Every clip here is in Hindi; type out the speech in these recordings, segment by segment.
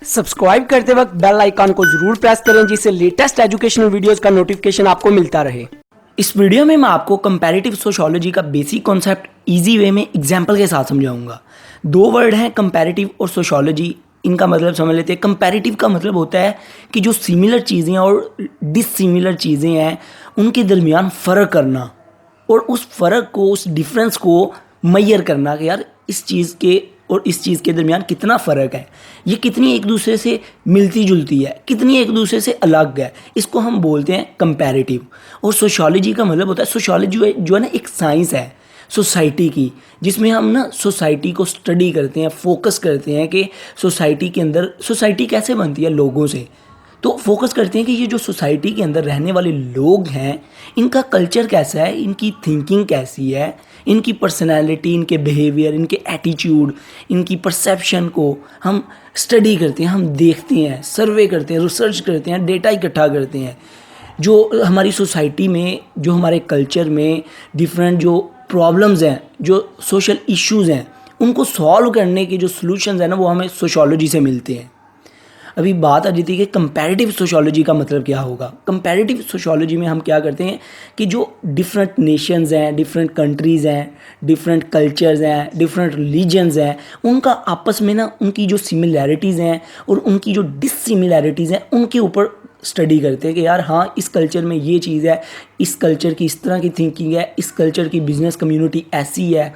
सब्सक्राइब करते वक्त बेल आइकन को जरूर प्रेस करें जिससे लेटेस्ट एजुकेशनल वीडियोस का नोटिफिकेशन आपको मिलता रहे। इस वीडियो में मैं आपको कंपैरेटिव सोशियोलॉजी का बेसिक कॉन्सेप्ट इजी वे में एग्जांपल के साथ समझाऊंगा। दो वर्ड हैं कंपैरेटिव और सोशियोलॉजी, इनका मतलब समझ लेते हैं। कंपैरेटिव का मतलब होता है कि जो सिमिलर चीज़ें और डिससिमिलर चीज़ें हैं उनके दरमियान फ़र्क करना और उस फ़र्क को, उस डिफरेंस को मैयर करना कि यार इस चीज़ के और इस चीज़ के दरमियान कितना फ़र्क है, ये कितनी एक दूसरे से मिलती जुलती है, कितनी एक दूसरे से अलग है, इसको हम बोलते हैं कंपैरेटिव। और सोशियोलॉजी का मतलब होता है, सोशियोलॉजी जो है ना एक साइंस है सोसाइटी की, जिसमें हम ना सोसाइटी को स्टडी करते हैं, फोकस करते हैं कि सोसाइटी के अंदर सोसाइटी कैसे बनती है लोगों से। तो फोकस करते हैं कि ये जो सोसाइटी के अंदर रहने वाले लोग हैं इनका कल्चर कैसा है, इनकी थिंकिंग कैसी है, इनकी पर्सनैलिटी, इनके बिहेवियर, इनके एटीट्यूड, इनकी परसेप्शन को हम स्टडी करते हैं, हम देखते हैं, सर्वे करते हैं, रिसर्च करते हैं, डेटा इकट्ठा करते हैं। जो हमारी सोसाइटी में, जो हमारे कल्चर में डिफरेंट जो प्रॉब्लम्स हैं, जो सोशल इश्यूज़ हैं, उनको सॉल्व करने के जो सॉल्यूशंस हैं ना वो हमें सोशियोलॉजी से मिलते हैं। अभी बात आ जाती है कि कंपैरेटिव सोशियोलॉजी का मतलब क्या होगा। कंपैरेटिव सोशियोलॉजी में हम क्या करते हैं कि जो डिफरेंट नेशंस हैं, डिफरेंट कंट्रीज़ हैं, डिफरेंट कल्चर्स हैं, डिफरेंट रिलीजन्स हैं, उनका आपस में ना उनकी जो सिमिलैरिटीज़ हैं और उनकी जो डिससिमिलैरिटीज़ हैं उनके ऊपर स्टडी करते हैं कि यार हाँ इस कल्चर में ये चीज़ है, इस कल्चर की इस तरह की थिंकिंग है, इस कल्चर की बिजनेस कम्युनिटी ऐसी है।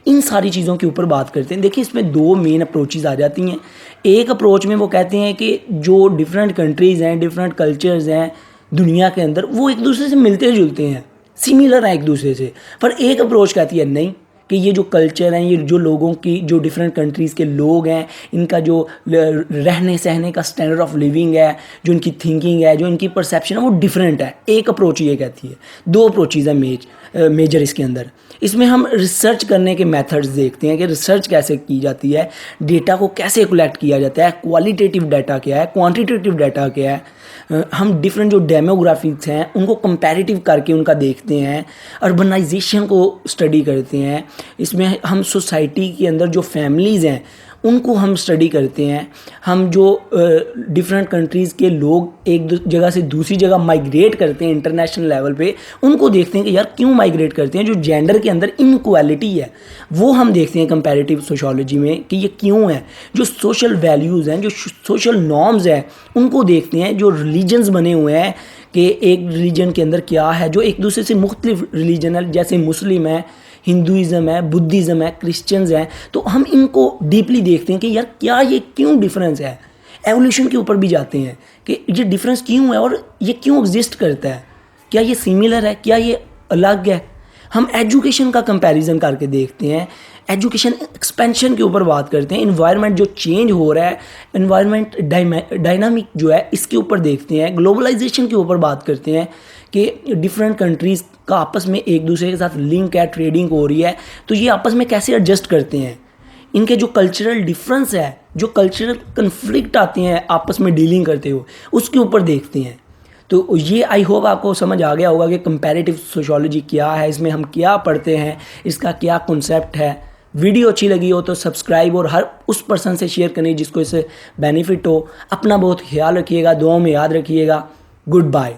इन सारी चीज़ों के ऊपर बात करते हैं। देखिए इसमें दो मेन अप्रोचेस आ जाती हैं। एक अप्रोच में वो कहते हैं कि जो डिफरेंट कंट्रीज़ हैं, डिफरेंट कल्चर्स हैं दुनिया के अंदर, वो एक दूसरे से मिलते जुलते हैं, सिमिलर हैं एक दूसरे से। पर एक अप्रोच कहती है नहीं, कि ये जो कल्चर हैं, ये जो लोगों की, जो डिफरेंट कंट्रीज़ के लोग हैं, इनका जो रहने सहने का स्टैंडर्ड ऑफ लिविंग है, जो इनकी थिंकिंग है, जो इनकी परसेप्शन है, वो डिफरेंट है। एक अप्रोच ये कहती है। दो अप्रोचेज़ हैं मेजर इसके अंदर। इसमें हम रिसर्च करने के मेथड्स देखते हैं कि रिसर्च कैसे की जाती है, डेटा को कैसे कलेक्ट किया जाता है, क्वालिटेटिव डाटा क्या है, क्वांटिटेटिव डाटा क्या है। हम डिफरेंट जो डेमोग्राफिक्स हैं उनको कंपैरेटिव करके उनका देखते हैं। अर्बनाइजेशन को स्टडी करते हैं। इसमें हम सोसाइटी के अंदर जो फैमिलीज़ हैं उनको हम स्टडी करते हैं। हम जो डिफरेंट कंट्रीज़ के लोग एक जगह से दूसरी जगह माइग्रेट करते हैं इंटरनेशनल लेवल पे, उनको देखते हैं कि यार क्यों माइग्रेट करते हैं। जो जेंडर के अंदर इनक्वालिटी है वो हम देखते हैं कंपैरेटिव सोशियोलॉजी में कि ये क्यों है। जो सोशल वैल्यूज़ हैं, जो सोशल नॉर्म्स हैं, उनको देखते हैं। जो रिलीजन्स बने हुए हैं कि एक रिलीजन के अंदर क्या है, जो एक दूसरे से मुख्तलिफ रिलीजन है, जैसे मुस्लिम है, हिंदुइज़्म है, बुद्धिज़्म है, क्रिश्चियंस हैं, तो हम इनको डीपली देखते हैं कि यार क्या ये क्यों डिफरेंस है। एवोल्यूशन के ऊपर भी जाते हैं कि ये डिफरेंस क्यों है और ये क्यों एग्जिस्ट करता है, क्या ये सिमिलर है, क्या ये अलग है। हम एजुकेशन का कंपैरिजन करके देखते हैं, एजुकेशन एक्सपेंशन के ऊपर बात करते हैं। इन्वायरमेंट जो चेंज हो रहा है, इन्वायरमेंट डायनामिक जो है इसके ऊपर देखते हैं। ग्लोबलाइजेशन के ऊपर बात करते हैं कि डिफरेंट कंट्रीज़ का आपस में एक दूसरे के साथ लिंक है, ट्रेडिंग हो रही है, तो ये आपस में कैसे एडजस्ट करते हैं। इनके जो कल्चरल डिफरेंस है, जो कल्चरल कन्फ्लिक्ट आते हैं आपस में डीलिंग करते हुए, उसके ऊपर देखते हैं। तो ये आई होप आपको समझ आ गया होगा कि कंपैरेटिव सोशियोलॉजी क्या है, इसमें हम क्या पढ़ते हैं, इसका क्या कॉन्सेप्ट है। वीडियो अच्छी लगी हो तो सब्सक्राइब और हर उस पर्सन से शेयर करें जिसको इससे बेनिफिट हो। अपना बहुत ख्याल रखिएगा, दुआओं में याद रखिएगा। Good bye.